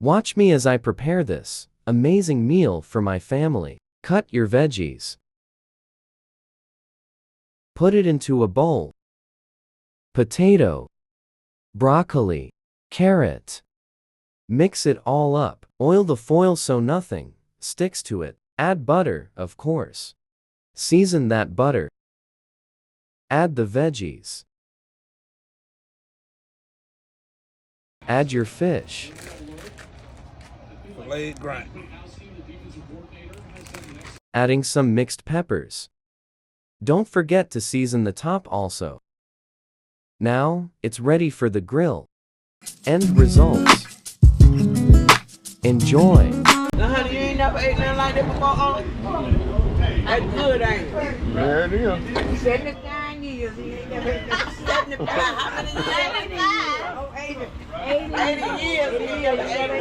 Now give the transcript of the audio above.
Watch me as I prepare this amazing meal for my family. Cut your veggies. Put it into a bowl. Potato, broccoli, carrot. Mix it all up. Oil the foil so nothing sticks to it. Add butter, of course. Season that butter. Add the veggies. Add your fish. Filet grunt. Adding some mixed peppers. Don't forget to season the top also. Now, it's ready for the grill. End results. Enjoy. Now, honey, you ain't never ate nothing like that before, That's good, ain't it? There it is. 79 years. You ain't never ate nothing. 75. How many years? 75. Oh, 80. 80 years.